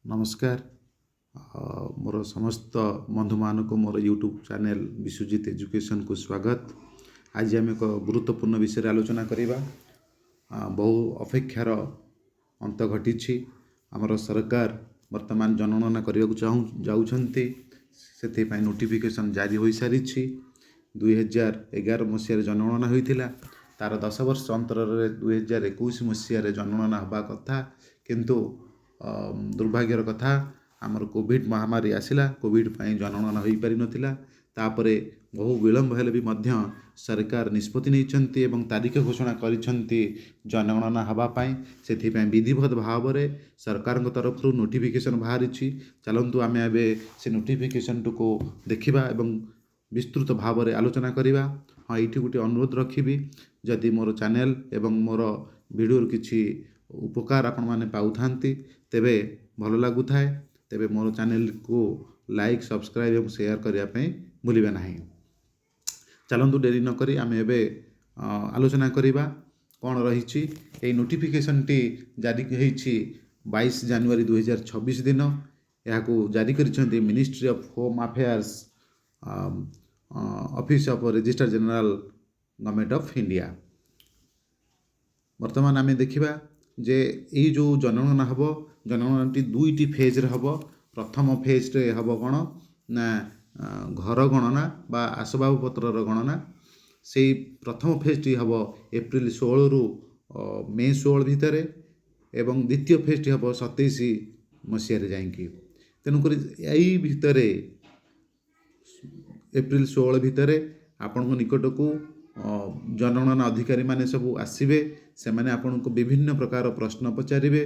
नमस्कार। मोर समस्त बंधु मान को मोर यूट्यूब चैनल विश्वजीत एजुकेशन को स्वागत। आज आम एक गुरुत्वपूर्ण विषय आलोचना करवा। बहु अपेक्षार अंत घटी आमर सरकार वर्तमान जनगणना करने को जाऊँगी से नोटिफिकेशन जारी हो सारी 2011 मसीह जनगणना होता तार 10 वर्ष अंतर 2021 मसीह जनगणना हवा कथा किंतु दुर्भाग्यर कथा आमर कोविड महामारी आसिला। कोविड जनगणना हो पारि नथिला। तापरे बहु विलंब हेले भी मध्य सरकार निष्पत्ति नहीं एवं तारीख घोषणा करिसेंती जनगणना हवा पाई। सेथिपाई विधिवत भाव में सरकार तरफ नोटिफिकेशन बाहरी। चलतु आम ए से नोटिफिकेशन को देखा एवं विस्तृत भाव में आलोचना करवा। हाँ, ये गोटे अनुरोध रखी जदि मोर चैनल एवं मोर वीडियो किसी उपकार आपण मैंने पाउथांती तेबे भल लगुए तेबे मोर चैनल को लाइक सब्सक्राइब और शेयर करने भूलिबे नहीं। चलतु डेरी नक आम ए आलोचना करवा कौन रही नोटिफिकेशन टी जारी होती 22 जनवरी 2026 दिन। यह जारी कर ministry of home affairs office of registrar general government of India. वर्तमान आम देखा जे यही जो जनगणना हम जनगणना दुईटी फेज रे हम। प्रथम फेज रे हम कौन ना घर गणना बा आसबाबपत्र गणना। से प्रथम फेज टी हम एप्रिल 16 रु मे 16 भितर एवं द्वितीय फेज टी हम 27 मसीह जाइए। तेणुक यही भितर एप्रिल 16 भितर आपण निकट को जनगणना अधिकारी माने सब आसवे। से माने आपण को विभिन्न प्रकार प्रश्न पचारे।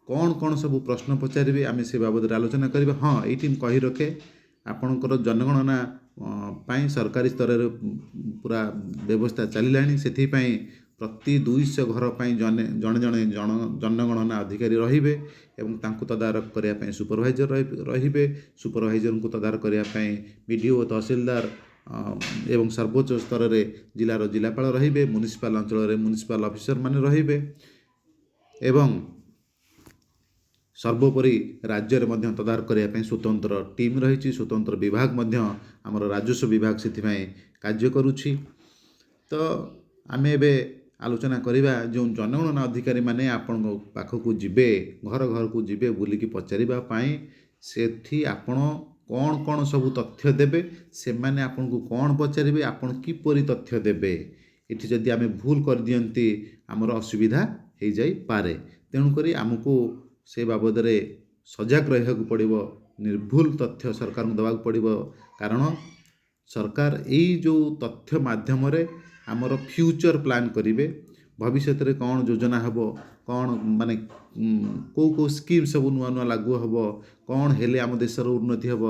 कौन कौन सब प्रश्न पचारे आम से बाबद आलोचना करवा। हाँ, ये कही रखे आपणकर जनगणना पाई सरकारी स्तर रे पूरा व्यवस्था चलिलानी। से प्रति 200 घर पर जने जने जनगणना अधिकारी रहिबे एवं तांको तदारक करने सुपरवाइजर रहिबे। सुपरवाइजर को तदारक करने बीडीओ तहसीलदार एवं सर्वोच्च स्तर रे जिलार जिलापाल रहिबे। म्युनिसिपल अंचल रे म्युनिसिपल ऑफिसर माने रहिबे एवं सर्वोपरि राज्य रे मध्य तदारक करने स्वतंत्र टीम रही। स्वतंत्र विभाग मध्य आमर राजस्व विभाग से कार्य करुछि। तो आम ए आलोचना करवा जो जनगणना अधिकारी माने आपण पाखक जिबे घर घर को जिबे बुलिकी पचारिबा पाई सेठी आपण कौन कौन सब तथ्य देबे से माने आपण को कौन पचारिबे आपण किपरि तथ्य देबे। इठी जदि आमे भूल कर दियंती आमर असुविधा हो जाई पारे। तेणुक आमको से बाबद रे सजग रहा पड़ो। निर्भुल तथ्य सरकार को देवाक पड़ो। कारण सरकार यही जो तथ्य माध्यम रे आमर फ्यूचर प्लान करेंगे। भविष्य में कौन योजना हम कौन माने को स्कीम सब नुआ नुआ लागू हम कौन हेले आम देशर उन्नति हम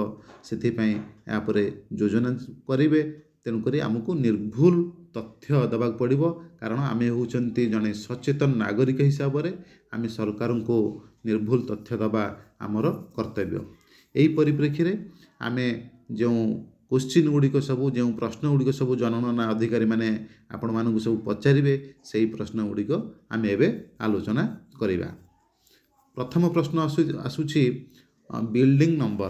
से यापर योजना करेंगे। तेणुक आमको निर्भुल तथ्य देवाक पड़ो। कारण आम होती जड़े सचेतन नागरिक हिसाब से आम सरकार को निर्भुल तथ्य दबा आमर कर्तव्य। यही परिप्रेक्षी में आम जो क्वेश्चन गुड़िक सब जो प्रश्न गुड़िक सब जनगणना अधिकारी माने आपण मानक सब पचारे से प्रश्न गुड़िक आम ए आलोचना करवा। प्रथम प्रश्न आसूची बिल्डिंग नंबर।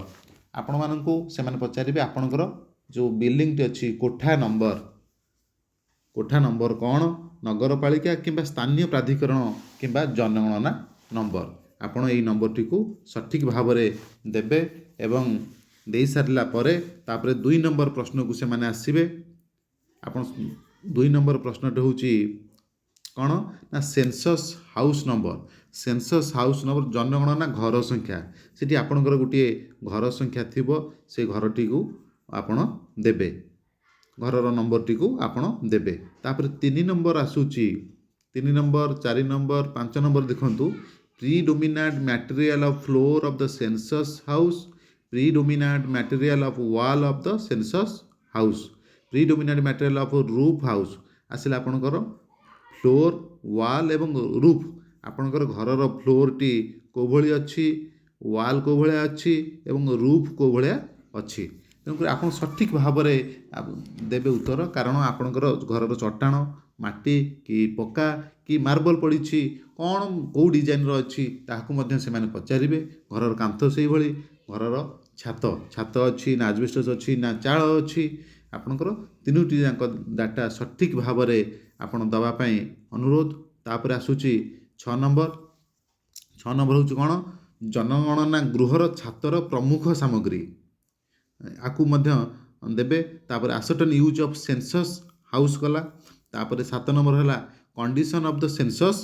आपण मानक से पचारे आपणकर जो बिल्डिंग अच्छी कोठा नंबर कौन नगरपालिका किंबा स्थानीय प्राधिकरण किंबा जनगणना नंबर आपण यही नंबर टी को सठिक भाव में देबे एवं दे सारा पर तापर 2 नंबर प्रश्न को से माने आसीबे। आपण 2 नंबर प्रश्नटे होची कौन ना census house number. Census house number जनगणना घर संख्या सेठी आपणकर गोटे घर संख्या थिबो से घरटी को आपण देबे घरर नंबर टी को आपण देबे। तापर 3 नंबर आसूची 3 नंबर 4 नंबर 5 नंबर देखंतु predominant material of floor of the census house predominant material of wall of the census house predominant material of roof house आसिला आपणकर फ्लोर वॉल एवं रूफ आपणकर घरर फ्लोर टी को भली अच्छी वॉल को भलिया अच्छी एवं रूफ को भलिया अच्छी। तेणुक आप सठिक भाव में देवे उत्तर। कारण आपणकर घरर चट्टाण ମାଟି କି ପକ୍କା କି ମାର୍ବଲ ପଡ଼ିଛି, କ'ଣ କେଉଁ ଡିଜାଇନର ଅଛି ତାହାକୁ ମଧ୍ୟ ସେମାନେ ପଚାରିବେ। ଘରର କାନ୍ଥ ସେଇଭଳି, ଘରର ଛାତ ଅଛି ନା ଆଜବେଷ୍ଟସ୍ ଅଛି ନା ଚାଳ ଅଛି, ଆପଣଙ୍କର ତିନୋଟି ଯାକ ଡାଟା ସଠିକ୍ ଭାବରେ ଆପଣ ଦେବା ପାଇଁ ଅନୁରୋଧ। ତାପରେ ଆସୁଛି 6 ନମ୍ବର। 6 ନମ୍ବର ହେଉଛି କ'ଣ, ଜନଗଣନା ଗୃହର ଛାତର ପ୍ରମୁଖ ସାମଗ୍ରୀ, ଆକୁ ମଧ୍ୟ ଦେବେ। ତାପରେ ଆସର୍ଟନ୍ ୟୁଜ୍ ଅଫ୍ ସେନ୍ସସ୍ ହାଉସ୍ ଗଲା। ତାପରେ 7 ନମ୍ବର ହେଲା condition of the census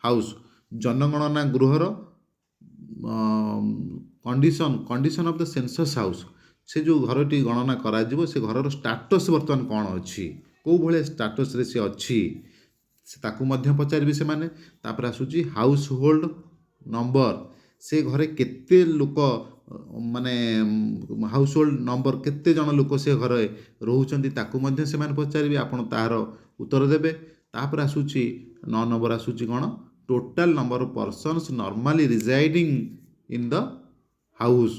house, ଜନଗଣନା ଗୃହର condition of the census house, ସେ ଯେଉଁ ଘରଟି ଗଣନା କରାଯିବ ସେ ଘରର ଷ୍ଟାଟସ୍ ବର୍ତ୍ତମାନ କ'ଣ ଅଛି, କେଉଁ ଭଳିଆ ଷ୍ଟାଟସ୍ରେ ସେ ଅଛି, ତାକୁ ମଧ୍ୟ ପଚାରିବେ ସେମାନେ। ତାପରେ ଆସୁଛି ହାଉସ୍ ହୋଲ୍ଡ ନମ୍ବର, ସେ ଘରେ କେତେ ଲୋକ, ମାନେ ହାଉସ୍ ହୋଲ୍ଡ ନମ୍ବର କେତେ ଜଣ ଲୋକ ସେ ଘରେ ରହୁଛନ୍ତି ତାକୁ ମଧ୍ୟ ସେମାନେ ପଚାରିବେ, ଆପଣ ତାହାର ଉତ୍ତର ଦେବେ। ତାପରେ ଆସୁଛି 9 ନମ୍ବର ଆସୁଛି କ'ଣ, total number of persons normally residing in the house,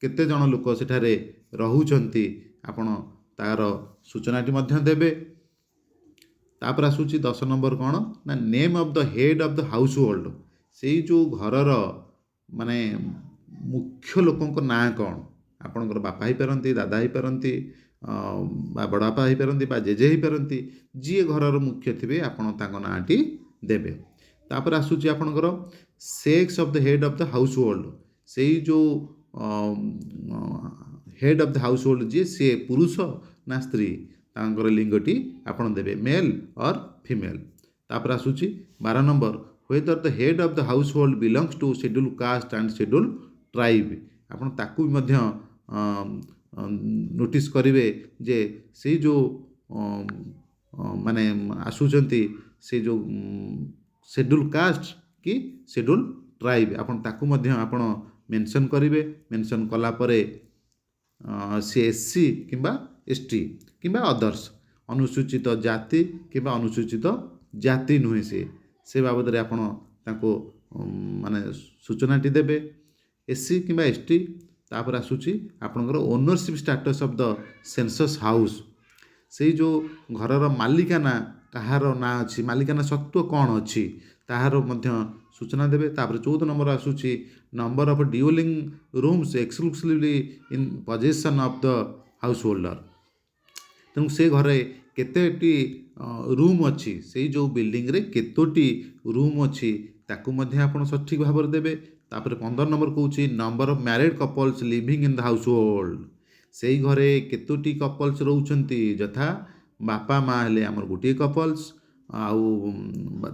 କେତେ ଜଣ ଲୋକ ସେଠାରେ ରହୁଛନ୍ତି ଆପଣ ତାର ସୂଚନାଟି ମଧ୍ୟ ଦେବେ। ତାପରେ ଆସୁଛି 10 ନମ୍ବର କ'ଣ ନା name of the head of the household, ସେଇ ଯେଉଁ ଘରର ମାନେ ମୁଖ୍ୟ ଲୋକଙ୍କ ନାଁ କ'ଣ, ଆପଣଙ୍କର ବାପା ହେଇପାରନ୍ତି, ଦାଦା ହେଇପାରନ୍ତି, ବା ବଡ଼ ବାପା ହେଇପାରନ୍ତି, ବା ଜେଜେ ହେଇପାରନ୍ତି, ଯିଏ ଘରର ମୁଖ୍ୟ ଥିବେ ଆପଣ ତାଙ୍କ ନାଁଟି ଦେବେ। ତାପରେ ଆସୁଛି ଆପଣଙ୍କର sex of the head of the household, ସେଇ ଯେଉଁ head of the house hold ଯିଏ, ସିଏ ପୁରୁଷ ନା ସ୍ତ୍ରୀ, ତାଙ୍କର ଲିଙ୍ଗଟି ଆପଣ ଦେବେ, ମେଲ୍ ଅର୍ ଫିମେଲ୍। ତାପରେ ଆସୁଛି 12 number, whether the head of the household belongs to scheduled caste and scheduled tribe, ଆପଣ ତାକୁ ବି ମଧ୍ୟ ନୋଟିସ୍ କରିବେ ଯେ ସେଇ ଯେଉଁ ମାନେ ଆସୁଛନ୍ତି ସେ ଯେଉଁ scheduled caste କି scheduled tribe, ଆପଣ ତାକୁ ମଧ୍ୟ ଆପଣ ମେନସନ୍ କରିବେ। ମେନସନ୍ କଲା ପରେ ସେ SC କିମ୍ବା ST କିମ୍ବା ଅଦର୍ସ, ଅନୁସୂଚିତ ଜାତି କିମ୍ବା ଅନୁସୂଚିତ ଜାତି ନୁହେଁ ସେ ବାବଦରେ ଆପଣ ତାଙ୍କୁ ମାନେ ସୂଚନାଟି ଦେବେ, SC କିମ୍ବା ST। ତାପରେ ଆସୁଛି ଆପଣଙ୍କର ownership status of the census house, ସେଇ ଯେଉଁ ଘରର ମାଲିକାନା କାହାର ନାଁ ଅଛି, ମାଲିକାନା ସତ୍ତ୍ୱ କ'ଣ ଅଛି ତାହାର ମଧ୍ୟ ସୂଚନା ଦେବେ। ତାପରେ 14 ନମ୍ବର ଆସୁଛି number of dwelling rooms exclusively in possession of the householder, ତେଣୁ ସେ ଘରେ କେତେଟି ରୁମ୍ ଅଛି, ସେଇ ଯେଉଁ ବିଲ୍ଡିଂରେ କେତୋଟି ରୁମ୍ ଅଛି ତାକୁ ମଧ୍ୟ ଆପଣ ସଠିକ୍ ଭାବରେ ଦେବେ। ତାପରେ 15 ନମ୍ବର କହୁଛି number of married couples living in the household, ସେଇ ଘରେ କେତୋଟି କପଲ୍ସ ରହୁଛନ୍ତି, ଯଥା ବାପା ମା ହେଲେ ଆମର ଗୋଟିଏ କପଲ୍ସ, ଆଉ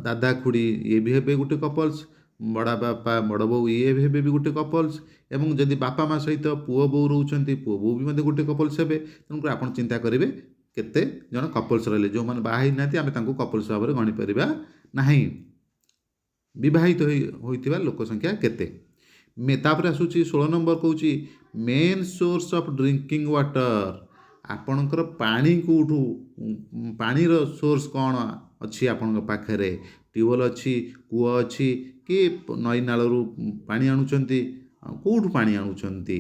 ଦାଦା ଖୁଡ଼ି ଇଏ ବି ହେବେ ଗୋଟେ କପଲ୍ସ, ବଡ଼ ବାପା ବଡ଼ ବୋଉ ଇଏ ହେବେ ବି ଗୋଟେ କପଲ୍ସ, ଏବଂ ଯଦି ବାପା ମା ସହିତ ପୁଅ ବୋଉ ରହୁଛନ୍ତି, ପୁଅ ବୋଉ ବି ମଧ୍ୟ ଗୋଟେ କପଲ୍ସ ହେବେ। ତେଣୁକରି ଆପଣ ଚିନ୍ତା କରିବେ କେତେ ଜଣ କପଲ୍ସ ରହିଲେ, ଯେଉଁମାନେ ବାହା ହେଇନାହାନ୍ତି ଆମେ ତାଙ୍କୁ କପଲ୍ସ ଭାବରେ ଗଣିପାରିବା ନାହିଁ, ବିବାହିତ ହୋଇଥିବା ଲୋକ ସଂଖ୍ୟା କେତେ। ତାପରେ ଆସୁଛି 16 ନମ୍ବର କହୁଛି main source of drinking water, ଆପଣଙ୍କର ପାଣି କେଉଁଠୁ, ପାଣିର ସୋର୍ସ କ'ଣ ଅଛି ଆପଣଙ୍କ ପାଖରେ, ଟ୍ୟୁବୱେଲ୍ ଅଛି, କୂଅ ଅଛି କି ନଈ ନାଳରୁ ପାଣି ଆଣୁଛନ୍ତି, କେଉଁଠୁ ପାଣି ଆଣୁଛନ୍ତି,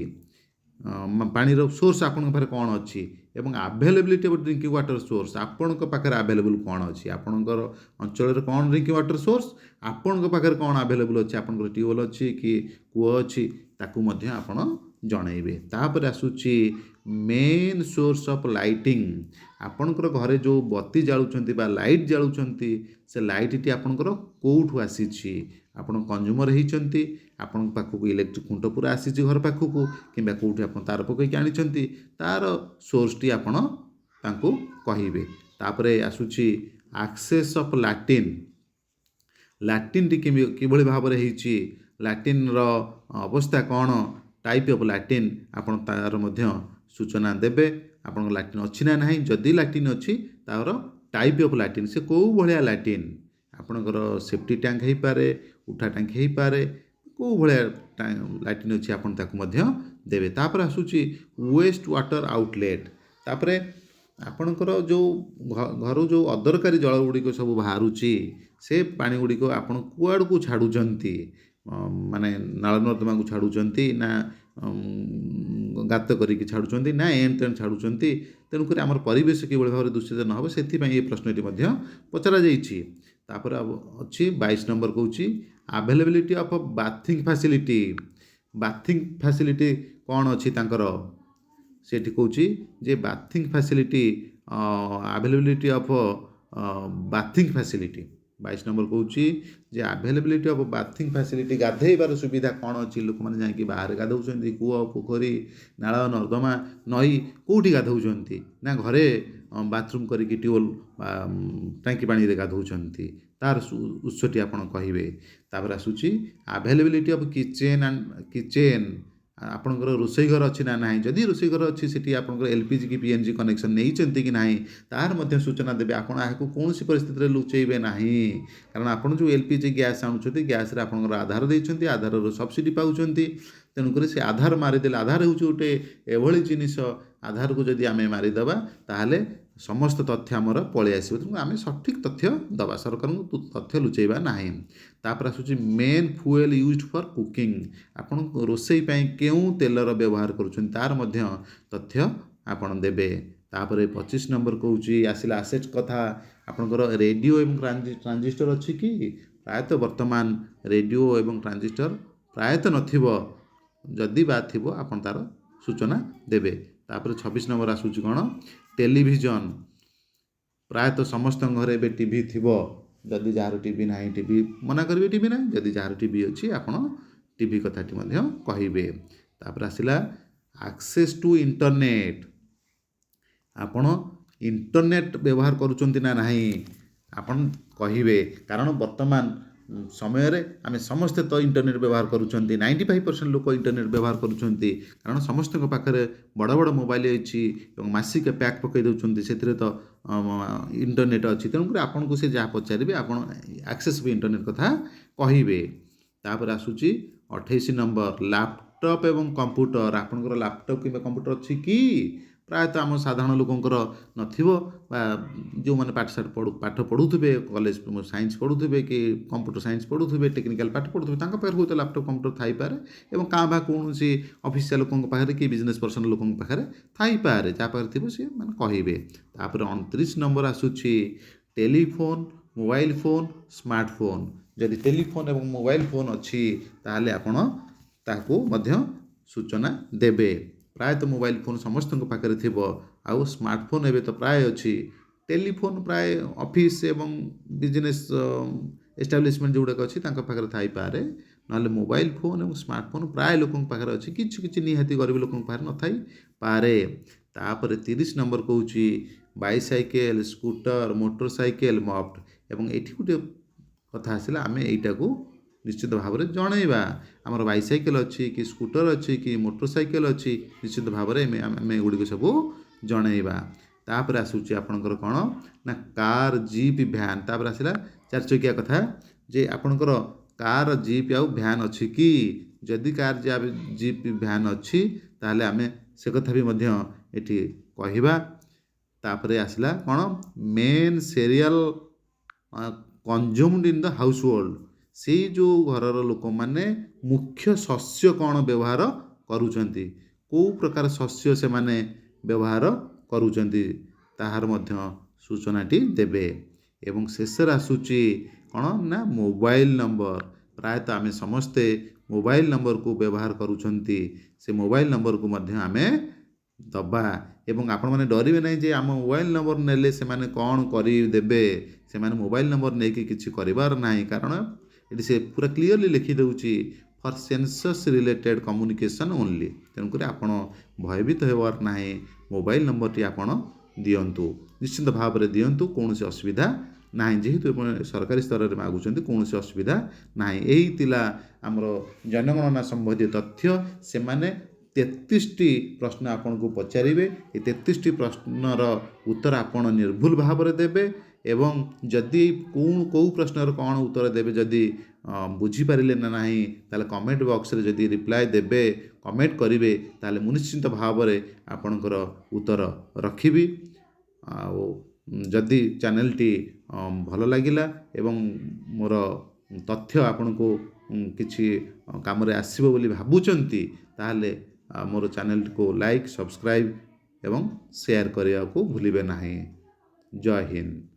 ପାଣିର ସୋର୍ସ ଆପଣଙ୍କ ପାଖରେ କ'ଣ ଅଛି, ଏବଂ availability of drinking water source, ଆପଣଙ୍କ ପାଖରେ ଆଭେଲେବୁଲ୍ କ'ଣ ଅଛି, ଆପଣଙ୍କର ଅଞ୍ଚଳରେ କ'ଣ ଡ୍ରିଙ୍କିଂ ୱାଟର ସୋର୍ସ, ଆପଣଙ୍କ ପାଖରେ କ'ଣ ଆଭେଲେବୁଲ୍ ଅଛି, ଆପଣଙ୍କର ଟ୍ୟୁବୱେଲ୍ ଅଛି କି କୂଅ ଅଛି, ତାକୁ ମଧ୍ୟ ଆପଣ ଜଣାଇବେ। ତାପରେ ଆସୁଛି ମେନ୍ ସୋର୍ସ ଅଫ୍ ଲାଇଟିଂ, ଆପଣଙ୍କର ଘରେ ଯେଉଁ ବତି ଜାଳୁଛନ୍ତି ବା ଲାଇଟ୍ ଜାଳୁଛନ୍ତି, ସେ ଲାଇଟ୍ଟି ଆପଣଙ୍କର କେଉଁଠୁ ଆସିଛି, ଆପଣ କନଜ୍ୟୁମର ହେଇଛନ୍ତି, ଆପଣଙ୍କ ପାଖକୁ ଇଲେକ୍ଟ୍ରିକ୍ ଖୁଣ୍ଟ ପୁରା ଆସିଛି ଘର ପାଖକୁ, କିମ୍ବା କେଉଁଠି ଆପଣ ତାର ପକାଇକି ଆଣିଛନ୍ତି, ତାର ସୋର୍ସଟି ଆପଣ ତାଙ୍କୁ କହିବେ। ତାପରେ ଆସୁଛି ଆକ୍ସେସ୍ ଅଫ୍ ଲାଟିନ୍, ଲାଟିନ୍ଟି କିଭଳି ଭାବରେ ହେଇଛି, ଲାଟିନ୍ର ଅବସ୍ଥା କ'ଣ, ଟାଇପ୍ ଅଫ୍ ଲାଟିନ୍ ଆପଣ ତାର ମଧ୍ୟ ସୂଚନା ଦେବେ, ଆପଣଙ୍କ ଲାଟିନ୍ ଅଛି ନା ନାହିଁ, ଯଦି ଲାଟିନ୍ ଅଛି ତାର ଟାଇପ୍ ଅଫ୍ ଲାଟିନ୍, ସେ କେଉଁ ଭଳିଆ ଲାଟିନ୍, ଆପଣଙ୍କର ସେଫ୍ଟି ଟ୍ୟାଙ୍କ ହେଇପାରେ, ଉଠା ଟ୍ୟାଙ୍କ ହେଇପାରେ, କେଉଁ ଭଳିଆ ଲାଟିନ୍ ଅଛି ଆପଣ ତାକୁ ମଧ୍ୟ ଦେବେ। ତାପରେ ଆସୁଛି ୱେଷ୍ଟ ୱାଟର ଆଉଟଲେଟ୍, ତାପରେ ଆପଣଙ୍କର ଯେଉଁ ଘରୁ ଯେଉଁ ଅଦରକାରୀ ଜଳ ଗୁଡ଼ିକ ସବୁ ବାହାରୁଛି, ସେ ପାଣି ଗୁଡ଼ିକ ଆପଣ କୁଆଡ଼କୁ ଛାଡ଼ୁଛନ୍ତି, ମାନେ ନାଳ ନର୍ଦ୍ଦମାକୁ ଛାଡ଼ୁଛନ୍ତି ନା ଗାତ କରିକି ଛାଡ଼ୁଛନ୍ତି ନା ଏଣେ ତେଣେ ଛାଡ଼ୁଛନ୍ତି, ତେଣୁକରି ଆମର ପରିବେଶ କିଭଳି ଭାବରେ ଦୂଷିତ ନ ହେବ ସେଥିପାଇଁ ଏ ପ୍ରଶ୍ନଟି ମଧ୍ୟ ପଚରାଯାଇଛି। ତାପରେ ଅଛି 22 ନମ୍ବର କହୁଛି availability of bathing facility. Bathing facility କ'ଣ ଅଛି ତାଙ୍କର, ସେଠି କହୁଛି ଯେ bathing facility availability of bathing facility. 22 number କହୁଛି ଯେ ଆଭେଲେବିଲିଟି ଅଫ୍ ବାଥିଂ ଫ୍ୟାସିଲିଟି, ଗାଧେଇବାର ସୁବିଧା କ'ଣ ଅଛି। ଲୋକମାନେ ଯାଇକି ବାହାରେ ଗାଧଉଛନ୍ତି, କୂଅ ପୋଖରୀ ନାଳ ନର୍ଦ୍ଦମା ନଈ କେଉଁଠି ଗାଧଉଛନ୍ତି ନା ଘରେ ବାଥରୁମ୍ କରିକି ଟ୍ୟୁବଲ୍ ବା ଟାଙ୍କି ପାଣିରେ ଗାଧଉଛନ୍ତି, ତାର ଉତ୍ସଟି ଆପଣ କହିବେ। ତାପରେ ଆସୁଛି ଆଭେଲେବିଲିଟି ଅଫ୍ କିଚେନ୍, ଆପଣଙ୍କର ରୋଷେଇ ଘର ଅଛି ନା ନାହିଁ। ଯଦି ରୋଷେଇ ଘର ଅଛି ସେଠି ଆପଣଙ୍କର LPG କି PNG କନେକ୍ସନ୍ ନେଇଛନ୍ତି କି ନାହିଁ ତାହାର ମଧ୍ୟ ସୂଚନା ଦେବେ। ଆପଣ ଏହାକୁ କୌଣସି ପରିସ୍ଥିତିରେ ଲୁଚେଇବେ ନାହିଁ, କାରଣ ଆପଣ ଯେଉଁ LPG ଗ୍ୟାସ୍ ଆଣୁଛନ୍ତି ଗ୍ୟାସ୍ରେ ଆପଣଙ୍କର ଆଧାର ଦେଇଛନ୍ତି, ଆଧାରର ସବସିଡ଼ି ପାଉଛନ୍ତି। ତେଣୁକରି ସେ ଆଧାର ମାରିଦେଲେ, ଆଧାର ହେଉଛି ଗୋଟେ ଏଭଳି ଜିନିଷ, ଆଧାରକୁ ଯଦି ଆମେ ମାରିଦେବା ତାହେଲେ ସମସ୍ତ ତଥ୍ୟ ଆମର ପଳେଇ ଆସିବ। ତେଣୁ ଆମେ ସଠିକ୍ ତଥ୍ୟ ଦେବା, ସରକାରଙ୍କୁ ତଥ୍ୟ ଲୁଚେଇବା ନାହିଁ। ତାପରେ ଆସୁଛି main fuel used for cooking, ଆପଣ ରୋଷେଇ ପାଇଁ କେଉଁ ତେଲର ବ୍ୟବହାର କରୁଛନ୍ତି ତାର ମଧ୍ୟ ତଥ୍ୟ ଆପଣ ଦେବେ। ତାପରେ 25 ନମ୍ବର କହୁଛି ଆସିଲା ଆସେଟ୍ କଥା, ଆପଣଙ୍କର ରେଡ଼ିଓ ଏବଂ ଟ୍ରାଞ୍ଜିଷ୍ଟର ଅଛି କି। ପ୍ରାୟତଃ ବର୍ତ୍ତମାନ ରେଡ଼ିଓ ଏବଂ ଟ୍ରାଞ୍ଜିଷ୍ଟର ପ୍ରାୟତଃ ନଥିବ, ଯଦି ବା ଥିବ ଆପଣ ତାର ସୂଚନା ଦେବେ। ତାପରେ 26 ନମ୍ବର ଆସୁଛି କ'ଣ, ଟେଲିଭିଜନ। ପ୍ରାୟତଃ ସମସ୍ତଙ୍କ ଘରେ ଏବେ ଟିଭି ଥିବ, ଯଦି ଯାହାର ଟିଭି ନାହିଁ ଟିଭି ମନା କରିବେ, ଟିଭି ନାହିଁ। ଯଦି ଯାହାର ଟିଭି ଅଛି ଆପଣ ଟିଭି କଥାଟି ମଧ୍ୟ କହିବେ। ତାପରେ ଆସିଲା ଆକ୍ସେସ୍ ଟୁ ଇଣ୍ଟରନେଟ୍, ଆପଣ ଇଣ୍ଟରନେଟ୍ ବ୍ୟବହାର କରୁଛନ୍ତି ନା ନାହିଁ ଆପଣ କହିବେ। କାରଣ ବର୍ତ୍ତମାନ ସମୟରେ ଆମେ ସମସ୍ତେ ତ ଇଣ୍ଟରନେଟ୍ ବ୍ୟବହାର କରୁଛନ୍ତି, 95% ଲୋକ ଇଣ୍ଟରନେଟ୍ ବ୍ୟବହାର କରୁଛନ୍ତି, କାରଣ ସମସ୍ତଙ୍କ ପାଖରେ ବଡ଼ ବଡ଼ ମୋବାଇଲ ଅଛି ଏବଂ ମାସିକ ପ୍ୟାକ୍ ପକାଇ ଦେଉଛନ୍ତି, ସେଥିରେ ତ ଇଣ୍ଟରନେଟ୍ ଅଛି। ତେଣୁକରି ଆପଣଙ୍କୁ ସେ ଯାହା ପଚାରିବେ ଆପଣ ଆକ୍ସେସ୍ ବି ଇଣ୍ଟରନେଟ୍ କଥା କହିବେ। ତାପରେ ଆସୁଛି 28 ନମ୍ବର ଲ୍ୟାପଟପ୍ ଏବଂ କମ୍ପ୍ୟୁଟର, ଆପଣଙ୍କର ଲ୍ୟାପଟପ୍ କିମ୍ବା କମ୍ପ୍ୟୁଟର ଅଛି କି। ପ୍ରାୟତଃ ଆମ ସାଧାରଣ ଲୋକଙ୍କର ନଥିବ, ବା ଯେଉଁମାନେ ପାଠ ପଢ଼ୁଥିବେ, କଲେଜ ସାଇନ୍ସ ପଢ଼ୁଥିବେ କି କମ୍ପ୍ୟୁଟର ସାଇନ୍ସ ପଢ଼ୁଥିବେ, ଟେକ୍ନିକାଲ ପାଠ ପଢ଼ୁଥିବେ, ତାଙ୍କ ପାଖରେ ହୁଏତ ଲ୍ୟାପଟପ୍ କମ୍ପ୍ୟୁଟର ଥାଇପାରେ ଏବଂ କାଁ ଭାଁ କୌଣସି ଅଫିସିଆଲ ଲୋକଙ୍କ ପାଖରେ କି ବିଜନେସ୍ ପର୍ସନ ଲୋକଙ୍କ ପାଖରେ ଥାଇପାରେ, ଯାହା ପାଖରେ ଥିବ ସିଏ ମାନେ କହିବେ। ତାପରେ 29 ନମ୍ବର ଆସୁଛି ଟେଲିଫୋନ୍, ମୋବାଇଲ ଫୋନ୍, ସ୍ମାର୍ଟଫୋନ୍। ଯଦି ଟେଲିଫୋନ୍ ଏବଂ ମୋବାଇଲ ଫୋନ୍ ଅଛି ତାହେଲେ ଆପଣ ତାକୁ ମଧ୍ୟ ସୂଚନା ଦେବେ। ପ୍ରାୟତଃ ମୋବାଇଲ ଫୋନ୍ ସମସ୍ତଙ୍କ ପାଖରେ ଥିବ, ଆଉ ସ୍ମାର୍ଟଫୋନ୍ ଏବେ ତ ପ୍ରାୟ ଅଛି। ଟେଲିଫୋନ୍ ପ୍ରାୟ ଅଫିସ୍ ଏବଂ ବିଜନେସ୍ ଏଷ୍ଟାବ୍ଲିଶମେଣ୍ଟ ଯେଉଁଗୁଡ଼ାକ ଅଛି ତାଙ୍କ ପାଖରେ ଥାଇପାରେ, ନହେଲେ ମୋବାଇଲ ଫୋନ୍ ଏବଂ ସ୍ମାର୍ଟଫୋନ୍ ପ୍ରାୟ ଲୋକଙ୍କ ପାଖରେ ଅଛି, କିଛି କିଛି ନିହାତି ଗରିବ ଲୋକଙ୍କ ପାଖରେ ନଥାଇପାରେ। ତାପରେ 30 ନମ୍ବର କହୁଛି ବାଇସାଇକେଲ, ସ୍କୁଟର, ମୋଟର ସାଇକେଲ, ମଫ୍ଟ। ଏବଂ ଏଠି ଗୋଟେ କଥା ଆସିଲା, ଆମେ ଏଇଟାକୁ ନିଶ୍ଚିତ ଭାବରେ ଜଣେଇବା। ଆମର ବାଇସାଇକେଲ ଅଛି କି ସ୍କୁଟର ଅଛି କି ମୋଟର ସାଇକେଲ ଅଛି, ନିଶ୍ଚିତ ଭାବରେ ଆମେ ଏଗୁଡ଼ିକ ସବୁ ଜଣେଇବା। ତାପରେ ଆସୁଛି ଆପଣଙ୍କର କ'ଣ ନା କାର୍, ଜିପ୍, ଭ୍ୟାନ୍। ତାପରେ ଆସିଲା 4 ଚକିଆ କଥା, ଯେ ଆପଣଙ୍କର କାର୍, ଜିପ୍ ଆଉ ଭ୍ୟାନ୍ ଅଛି କି। ଯଦି କାର୍, ଜିପ୍, ଭ୍ୟାନ୍ ଅଛି ତାହେଲେ ଆମେ ସେ କଥା ବି ମଧ୍ୟ ଏଠି କହିବା। ତାପରେ ଆସିଲା କ'ଣ, main cereal consumed in the household, ସେଇ ଯେଉଁ ଘରର ଲୋକମାନେ ମୁଖ୍ୟ ଶସ୍ୟ କ'ଣ ବ୍ୟବହାର କରୁଛନ୍ତି, କେଉଁ ପ୍ରକାର ଶସ୍ୟ ସେମାନେ ବ୍ୟବହାର କରୁଛନ୍ତି ତାହାର ମଧ୍ୟ ସୂଚନାଟି ଦେବେ। ଏବଂ ଶେଷରେ ଆସୁଛି କ'ଣ ନା ମୋବାଇଲ ନମ୍ବର। ପ୍ରାୟତଃ ଆମେ ସମସ୍ତେ ମୋବାଇଲ ନମ୍ବରକୁ ବ୍ୟବହାର କରୁଛନ୍ତି, ସେ ମୋବାଇଲ ନମ୍ବରକୁ ମଧ୍ୟ ଆମେ ଦେବା। ଏବଂ ଆପଣମାନେ ଡରିବେ ନାହିଁ ଯେ ଆମ ମୋବାଇଲ ନମ୍ବର ନେଲେ ସେମାନେ କ'ଣ କରିଦେବେ, ସେମାନେ ମୋବାଇଲ ନମ୍ବର ନେଇକି କିଛି କରିବାର ନାହିଁ, କାରଣ ଏଠି ସେ ପୁରା କ୍ଲିଅରଲି ଲେଖିଦେଉଛି for census related communication only. ତେଣୁକରି ଆପଣ ଭୟଭୀତ ହେବାର ନାହିଁ, ମୋବାଇଲ ନମ୍ବରଟି ଆପଣ ଦିଅନ୍ତୁ, ନିଶ୍ଚିନ୍ତ ଭାବରେ ଦିଅନ୍ତୁ, କୌଣସି ଅସୁବିଧା ନାହିଁ। ଯେହେତୁ ସରକାରୀ ସ୍ତରରେ ମାଗୁଛନ୍ତି କୌଣସି ଅସୁବିଧା ନାହିଁ। ଏହି ଥିଲା ଆମର ଜନଗଣନା ସମ୍ବନ୍ଧୀୟ ତଥ୍ୟ। ସେମାନେ 33ଟି ପ୍ରଶ୍ନ ଆପଣଙ୍କୁ ପଚାରିବେ, ଏ 33ଟି ପ୍ରଶ୍ନର ଉତ୍ତର ଆପଣ ନିର୍ଭୁଲ ଭାବରେ ଦେବେ। ଏବଂ ଯଦି କେଉଁ ପ୍ରଶ୍ନର କ'ଣ ଉତ୍ତର ଦେବେ ଯଦି ବୁଝିପାରିଲେ ନା ନାହିଁ, ତାହେଲେ କମେଣ୍ଟ ବକ୍ସରେ ଯଦି ରିପ୍ଲାଏ ଦେବେ, କମେଣ୍ଟ କରିବେ, ତାହେଲେ ମୁଁ ନିଶ୍ଚିନ୍ତ ଭାବରେ ଆପଣଙ୍କର ଉତ୍ତର ରଖିବି। ଆଉ ଯଦି ଚ୍ୟାନେଲଟି ଭଲ ଲାଗିଲା ଏବଂ ମୋର ତଥ୍ୟ ଆପଣଙ୍କୁ କିଛି କାମରେ ଆସିବ ବୋଲି ଭାବୁଛନ୍ତି, ତାହେଲେ ମୋର ଚ୍ୟାନେଲଟିକୁ ଲାଇକ୍, ସବସ୍କ୍ରାଇବ୍ ଏବଂ ସେୟାର କରିବାକୁ ଭୁଲିବେ ନାହିଁ। ଜୟ ହିନ୍ଦ।